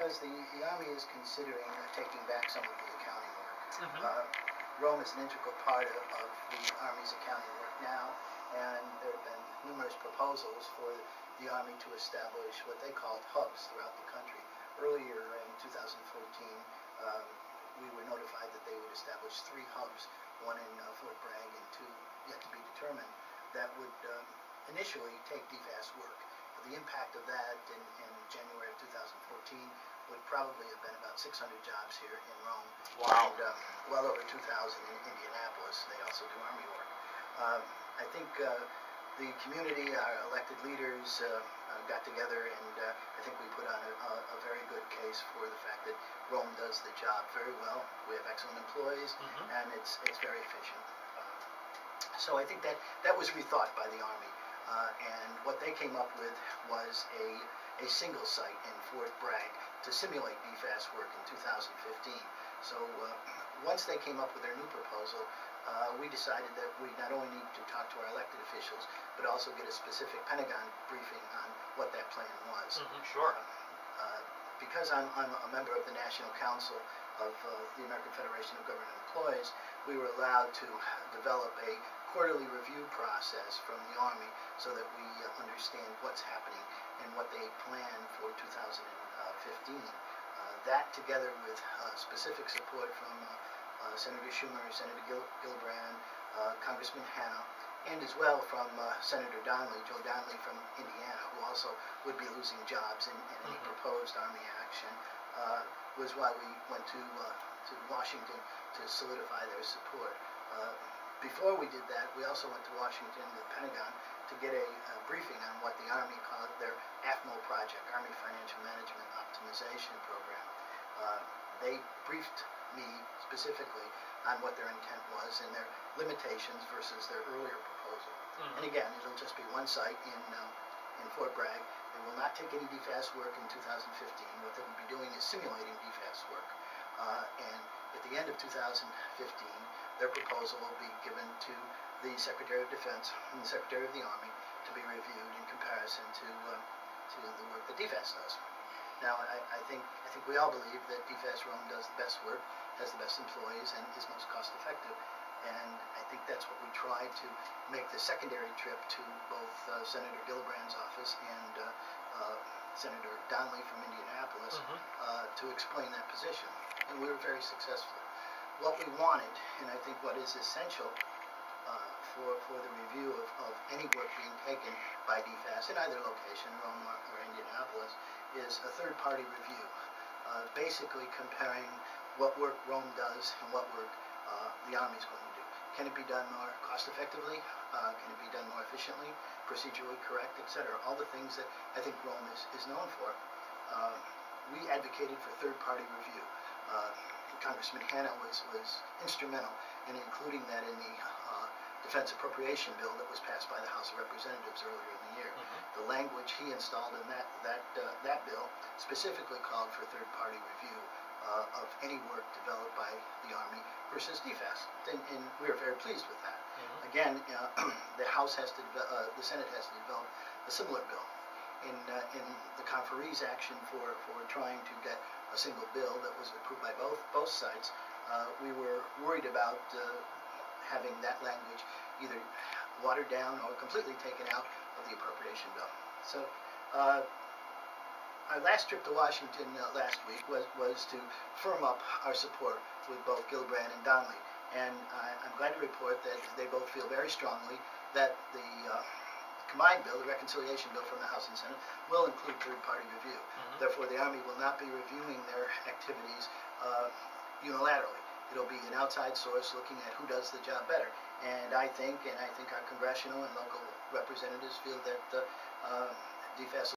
because the Army is considering taking back some of the accounting work. Mm-hmm. Rome is an integral part of the Army's accounting work now, and there have been numerous proposals for the Army to establish what they called hubs throughout the country. Earlier in 2014, we were notified that they would establish 3 hubs, one in Fort Bragg and 2 yet to be determined, that would initially take DFAS work. The impact of that in January of 2014 would probably have been about 600 jobs here in Rome. Wow. And well over 2,000 in Indianapolis. They also do Army work. I think the community, our elected leaders, got together, and I think we put on a very good case for the fact that Rome does the job very well. We have excellent employees, and it's very efficient. So I think that was rethought by the Army. And what they came up with was a single site in Fort Bragg to simulate DFAS work in 2015. So once they came up with their new proposal, we decided that we not only need to talk to our elected officials, but also get a specific Pentagon briefing on what that plan was. Sure. Because I'm a member of the National Council of the American Federation of Government Employees, we were allowed to develop a quarterly review process from the Army so that we understand what's happening and what they plan for 2015. That, together with specific support from Senator Schumer, Senator Gillibrand, Congressman Hanna, and as well from Senator Donnelly, Joe Donnelly from Indiana, who also would be losing jobs in any proposed Army action, was why we went to Washington to solidify their support. Before we did that, we also went to Washington, the Pentagon, to get a briefing on what the Army called their AFMO project, Army Financial Management Optimization Program. They briefed me specifically on what their intent was and their limitations versus their earlier proposal. And again, it'll just be one site in Fort Bragg. They will not take any DFAS work in 2015. What they will be doing is simulating DFAS work. And at the end of 2015, their proposal will be given to the Secretary of Defense and the Secretary of the Army to be reviewed in comparison to the work that DFAS does. Now, I think we all believe that DFAS Rome does the best work, has the best employees, and is most cost effective. And I think that's what we tried to make the secondary trip to both Senator Gillibrand's office and Senator Donnelly from Indianapolis to explain that position. And we were very successful. What we wanted, and I think what is essential for the review of any work being taken by DFAS in either location, Rome or Indianapolis, is a third-party review, basically comparing what work Rome does and what work the Army is going to do. Can it be done more cost-effectively? Can it be done more efficiently, procedurally correct, etc.? All the things that I think Rome is known for. We advocated for third-party review. Congressman Hanna was instrumental in including that in the Defense Appropriation Bill that was passed by the House of Representatives earlier in the year. The language he installed in that bill specifically called for third-party review of any work developed by the Army versus DFAS, and we are very pleased with that. Again, the House has to, the Senate has to develop a similar bill. In the conferee's action for trying to get a single bill that was approved by both sides, we were worried about having that language either watered down or completely taken out of the appropriation bill. So our last trip to Washington last week was to firm up our support with both Gillibrand and Donnelly, and I'm glad to report that they both feel very strongly that the combined bill, the reconciliation bill from the House and Senate, will include third-party review. Therefore, the Army will not be reviewing their activities unilaterally. It'll be an outside source looking at who does the job better. And I think our congressional and local representatives feel that DFAS